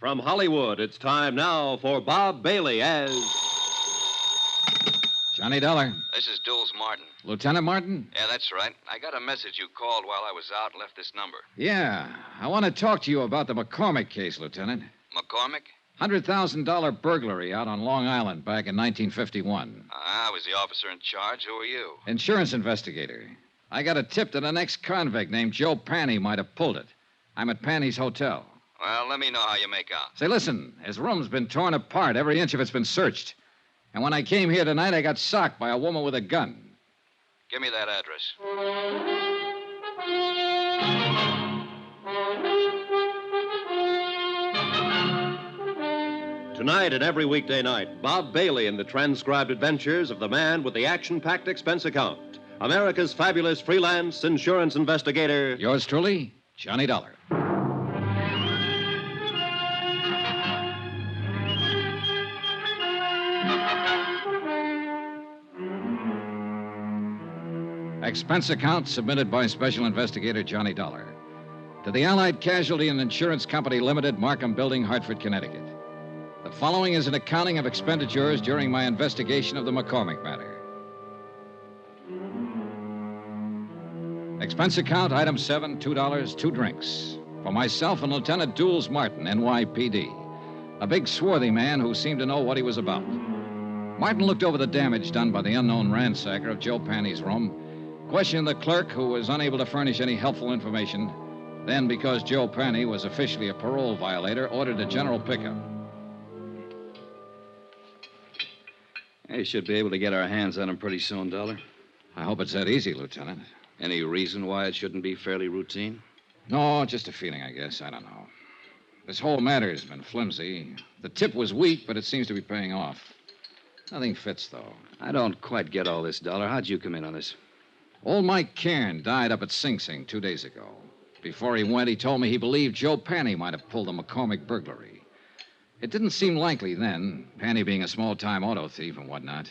From Hollywood, it's time now for Bob Bailey as... Johnny Dollar. This is Dulles Martin. Lieutenant Martin? Yeah, that's right. I got a message you called while I was out and left this number. Yeah. I want to talk to you about the Macormack case, Lieutenant. McCormick? $100,000 burglary out on Long Island back in 1951. I was the officer in charge. Who are you? Insurance investigator. I got a tip that an ex-convict named Joe Panny might have pulled it. I'm at Panny's hotel. Well, let me know how you make out. Say, listen, his room's been torn apart. Every inch of it's been searched. And when I came here tonight, I got socked by a woman with a gun. Give me that address. Tonight and every weekday night, Bob Bailey in the transcribed adventures of the man with the action-packed expense account. America's fabulous freelance insurance investigator. Yours truly, Johnny Dollar. Expense account submitted by Special Investigator Johnny Dollar to the Allied Casualty and Insurance Company Limited, Markham Building, Hartford, Connecticut. The following is an accounting of expenditures during my investigation of the McCormick matter. Expense account, item 7, $2, 2 drinks. For myself and Lieutenant Dulles Martin, NYPD. A big, swarthy man who seemed to know what he was about. Martin looked over the damage done by the unknown ransacker of Joe Panny's room, questioned the clerk, who was unable to furnish any helpful information. Then, because Joe Panny was officially a parole violator, ordered a general pickup. We should be able to get our hands on him pretty soon, Dollar. I hope it's that easy, Lieutenant. Any reason why it shouldn't be fairly routine? No, just a feeling, I guess. I don't know. This whole matter's been flimsy. The tip was weak, but it seems to be paying off. Nothing fits, though. I don't quite get all this, Dollar. How'd you come in on this? Old Mike Cairn died up at Sing Sing 2 days ago. Before he went, he told me he believed Joe Panny might have pulled the McCormick burglary. It didn't seem likely then, Panny being a small-time auto thief and whatnot.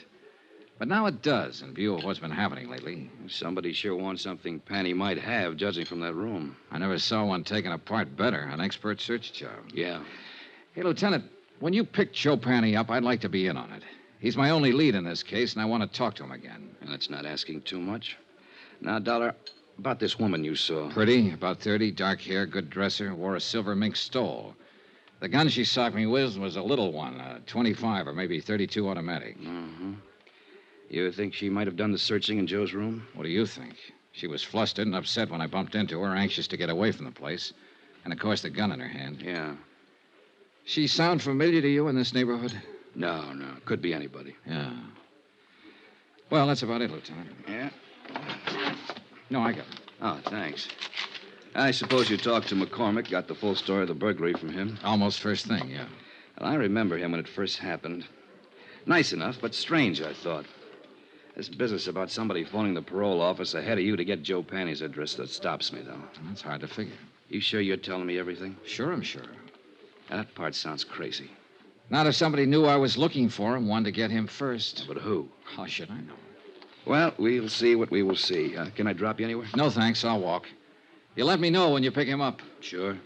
But now it does, in view of what's been happening lately. Somebody sure wants something Panny might have, judging from that room. I never saw one taken apart better. An expert search job. Yeah. Hey, Lieutenant, when you picked Joe Panny up, I'd like to be in on it. He's my only lead in this case, and I want to talk to him again. That's not asking too much. Now, Dollar, about this woman you saw. Pretty, about 30, dark hair, good dresser, wore a silver mink stole. The gun she socked me with was a little one, a 25 or maybe 32 automatic. Mm-hmm. You think she might have done the searching in Joe's room? What do you think? She was flustered and upset when I bumped into her, anxious to get away from the place. And, of course, the gun in her hand. Yeah. She sound familiar to you in this neighborhood? No. Could be anybody. Yeah. Well, that's about it, Lieutenant. Yeah? No, I got it. Oh, thanks. I suppose you talked to McCormick, got the full story of the burglary from him. Almost first thing, yeah. Well, I remember him when it first happened. Nice enough, but strange, I thought. This business about somebody phoning the parole office ahead of you to get Joe Panny's address that stops me, though. That's hard to figure. You sure you're telling me everything? Sure, I'm sure. That part sounds crazy. Not if somebody knew I was looking for him, wanted to get him first. But who? How should I know? Well, we'll see what we will see. Can I drop you anywhere? No, thanks. I'll walk. You let me know when you pick him up. Sure.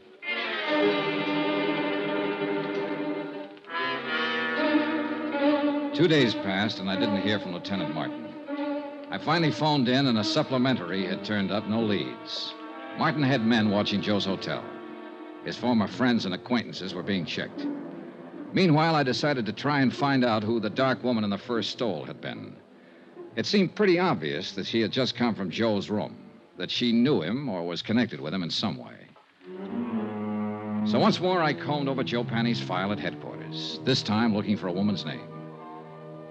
2 days passed, and I didn't hear from Lieutenant Martin. I finally phoned in, and a supplementary had turned up, no leads. Martin had men watching Joe's hotel. His former friends and acquaintances were being checked. Meanwhile, I decided to try and find out who the dark woman in the first stole had been. It seemed pretty obvious that she had just come from Joe's room, that she knew him or was connected with him in some way. So once more, I combed over Joe Panny's file at headquarters, this time looking for a woman's name.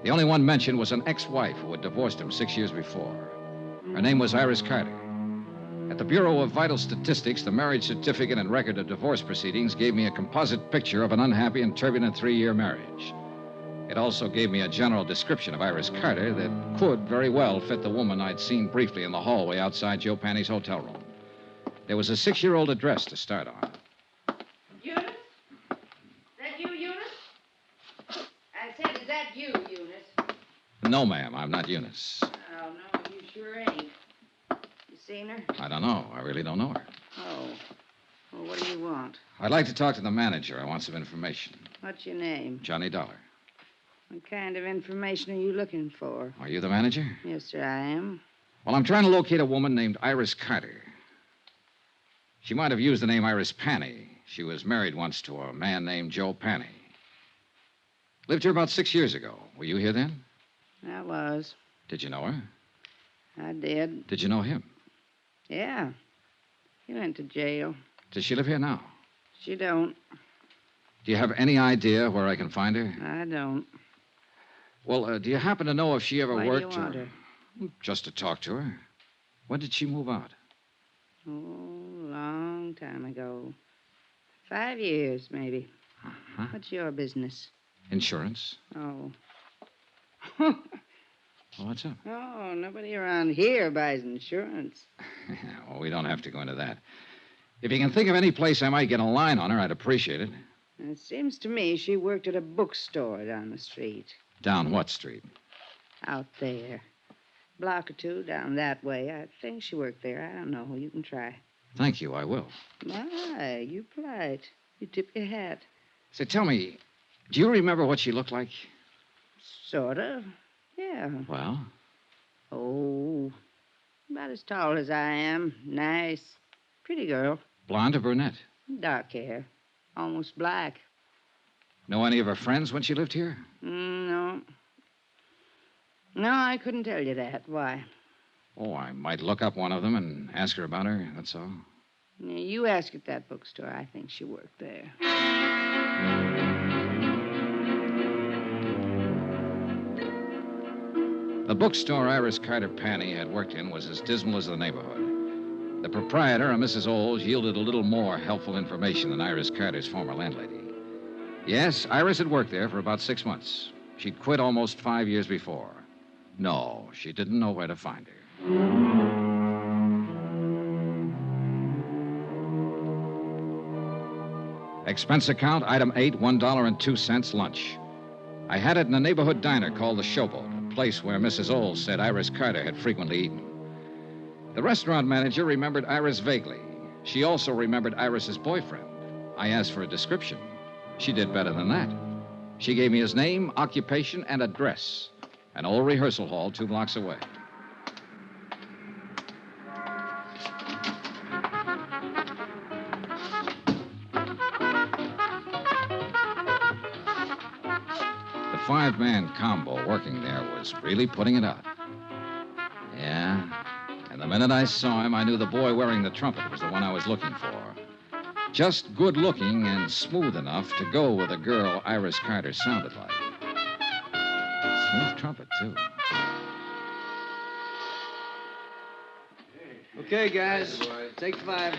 The only one mentioned was an ex-wife who had divorced him 6 years before. Her name was Iris Carter. At the Bureau of Vital Statistics, the marriage certificate and record of divorce proceedings gave me a composite picture of an unhappy and turbulent 3-year marriage. It also gave me a general description of Iris Carter that could very well fit the woman I'd seen briefly in the hallway outside Joe Panny's hotel room. There was a 6-year-old address to start on. Eunice? Is that you, Eunice? I said, is that you, Eunice? No, ma'am, I'm not Eunice. Oh, no, you sure ain't. You seen her? I don't know. I really don't know her. Oh. Well, What do you want? I'd like to talk to the manager. I want some information. What's your name? Johnny Dollar. What kind of information are you looking for? Are you the manager? Yes, sir, I am. Well, I'm trying to locate a woman named Iris Carter. She might have used the name Iris Panny. She was married once to a man named Joe Panny. Lived here about 6 years ago. Were you here then? I was. Did you know her? I did. Did you know him? Yeah. He went to jail. Does she live here now? She don't. Do you have any idea where I can find her? I don't. Well, do you happen to know if she ever Why worked do you want her? Just to talk to her. When did she move out? Oh, long time ago. 5 years, maybe. Uh-huh. What's your business? Insurance. Oh. Well, what's up? Oh, nobody around here buys insurance. Well, we don't have to go into that. If you can think of any place I might get a line on her, I'd appreciate it. It seems to me she worked at a bookstore down the street. Down what street? Out there. Block or two down that way. I think she worked there. I don't know. You can try. Thank you, I will. My, you polite. You tip your hat. Say, tell me, do you remember what she looked like? Sort of. Yeah. Well? Oh, about as tall as I am. Nice. Pretty girl. Blonde or brunette? Dark hair. Almost black. Know any of her friends when she lived here? No. No, I couldn't tell you that. Why? Oh, I might look up one of them and ask her about her, that's all. You ask at that bookstore. I think she worked there. The bookstore Iris Carter Panny had worked in was as dismal as the neighborhood. The proprietor, a Mrs. Oles, yielded a little more helpful information than Iris Carter's former landlady. Yes, Iris had worked there for about 6 months. She'd quit almost 5 years before. No, she didn't know where to find her. Expense account, item 8, $1.02 lunch. I had it in a neighborhood diner called the Showboat, a place where Mrs. Oles said Iris Carter had frequently eaten. The restaurant manager remembered Iris vaguely. She also remembered Iris's boyfriend. I asked for a description. She did better than that. She gave me his name, occupation, and address. An old rehearsal hall 2 blocks away. The 5-man combo working there was really putting it out. Yeah, and the minute I saw him, I knew the boy wearing the trumpet was the one I was looking for. Just good-looking and smooth enough to go with a girl Iris Carter sounded like. Smooth trumpet, too. Okay, guys. Take 5.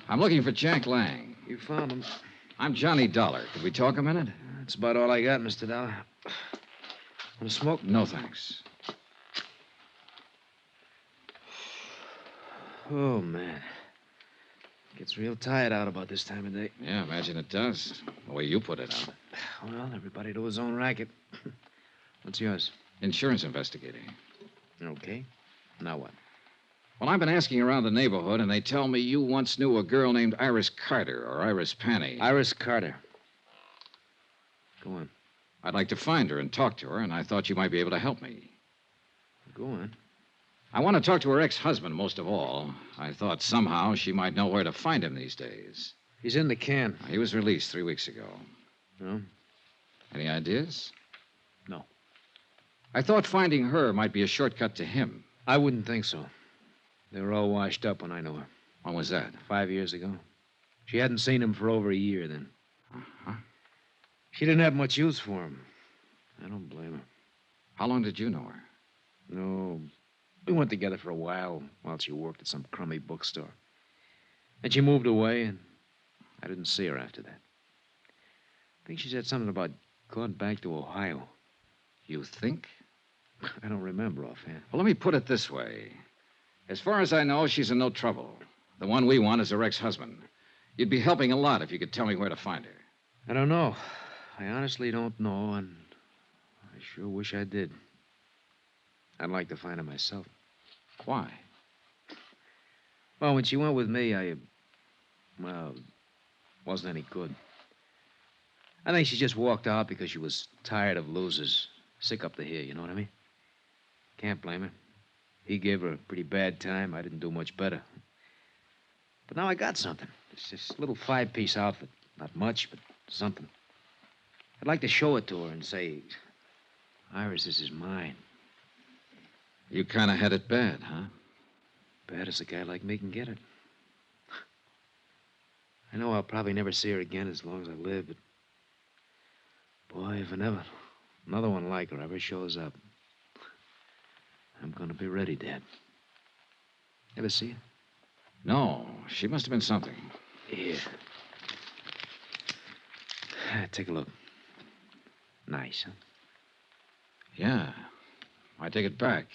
I'm looking for Jack Lang. You found him. I'm Johnny Dollar. Could we talk a minute? That's about all I got, Mr. Dollar. Want to smoke? No, thanks. Oh, man. Gets real tired out about this time of day. Yeah, imagine it does. The way you put it out. Well, everybody to his own racket. What's yours? Insurance investigator. Okay. Now what? Well, I've been asking around the neighborhood, and they tell me you once knew a girl named Iris Carter, or Iris Panny. Iris Carter. Go on. I'd like to find her and talk to her, and I thought you might be able to help me. Go on. I want to talk to her ex-husband most of all. I thought somehow she might know where to find him these days. He's in the can. He was released 3 weeks ago. No? Any ideas? No. I thought finding her might be a shortcut to him. I wouldn't think so. They were all washed up when I knew her. When was that? 5 years ago. She hadn't seen him for over a year then. Uh-huh. She didn't have much use for him. I don't blame her. How long did you know her? No. We went together for a while she worked at some crummy bookstore. And she moved away, and I didn't see her after that. I think she said something about going back to Ohio. You think? I don't remember offhand. Well, let me put it this way. As far as I know, she's in no trouble. The one we want is her ex-husband. You'd be helping a lot if you could tell me where to find her. I don't know. I honestly don't know, and I sure wish I did. I'd like to find her myself. Why? Well, when she went with me, wasn't any good. I think she just walked out because she was tired of losers. Sick up to here, you know what I mean? Can't blame her. He gave her a pretty bad time. I didn't do much better. But now I got something. It's this little 5-piece outfit. Not much, but something. I'd like to show it to her and say, Iris, this is mine. You kind of had it bad, huh? Bad as a guy like me can get it. I know I'll probably never see her again as long as I live, but... boy, if another one like her ever shows up, I'm gonna be ready, Dad. Ever see her? No, she must have been something. Here. Take a look. Nice, huh? Yeah. I take it back.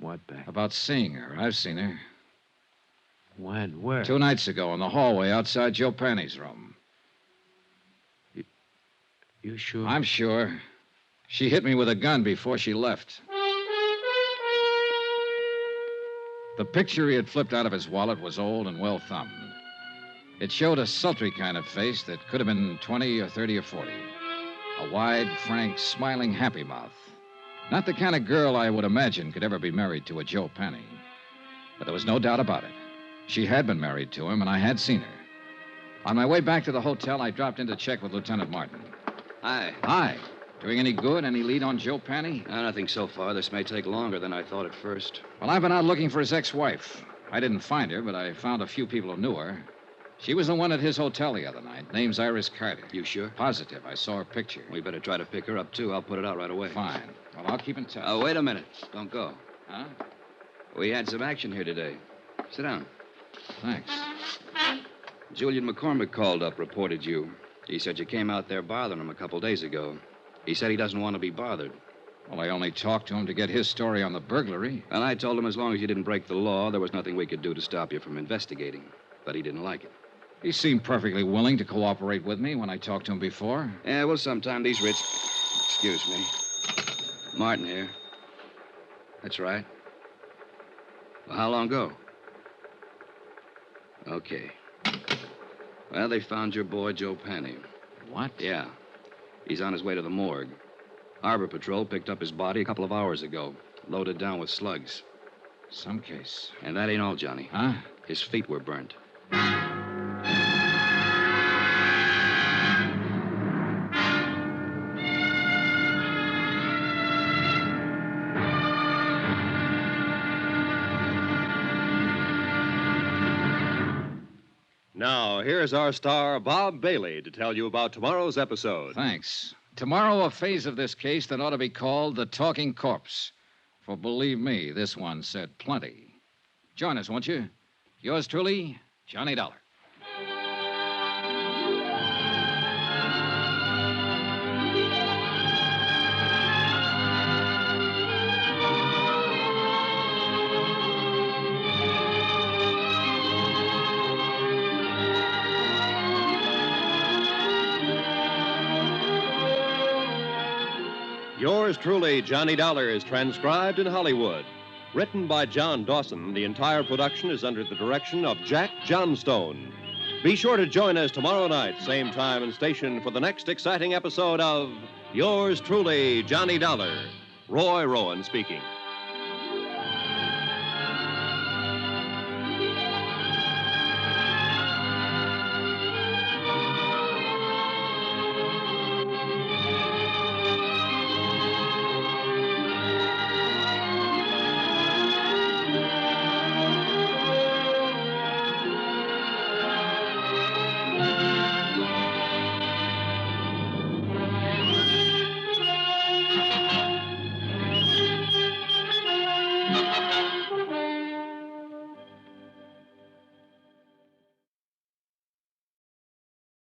What back? About seeing her. I've seen her. When? Where? 2 nights ago in the hallway outside Joe Penny's room. You sure? I'm sure. She hit me with a gun before she left. The picture he had flipped out of his wallet was old and well thumbed. It showed a sultry kind of face that could have been 20 or 30 or 40. A wide, frank, smiling, happy mouth. Not the kind of girl I would imagine could ever be married to a Joe Penny. But there was no doubt about it. She had been married to him, and I had seen her. On my way back to the hotel, I dropped in to check with Lieutenant Martin. Hi. Hi. Doing any good? Any lead on Joe Penny? Nothing so far. This may take longer than I thought at first. Well, I've been out looking for his ex-wife. I didn't find her, but I found a few people who knew her. She was the one at his hotel the other night. Name's Iris Carter. You sure? Positive. I saw her picture. We better try to pick her up, too. I'll put it out right away. Fine. Well, I'll keep in touch. Oh, wait a minute. Don't go. Huh? We had some action here today. Sit down. Thanks. Julian Macormack called up, reported you. He said you came out there bothering him a couple days ago. He said he doesn't want to be bothered. Well, I only talked to him to get his story on the burglary. And I told him as long as you didn't break the law, there was nothing we could do to stop you from investigating. But he didn't like it. He seemed perfectly willing to cooperate with me when I talked to him before. Yeah, well, sometime these rich... Excuse me. Martin here. That's right. Well, how long ago? Okay. Well, they found your boy, Joe Penny. What? Yeah. He's on his way to the morgue. Harbor Patrol picked up his body a couple of hours ago, loaded down with slugs. Some case. And that ain't all, Johnny. Huh? His feet were burnt. Now, here's our star, Bob Bailey, to tell you about tomorrow's episode. Thanks. Tomorrow, a phase of this case that ought to be called the Talking Corpse. For believe me, this one said plenty. Join us, won't you? Yours truly, Johnny Dollar. Yours truly, Johnny Dollar, is transcribed in Hollywood. Written by John Dawson, the entire production is under the direction of Jack Johnstone. Be sure to join us tomorrow night, same time and station, for the next exciting episode of Yours truly, Johnny Dollar. Roy Rowan speaking.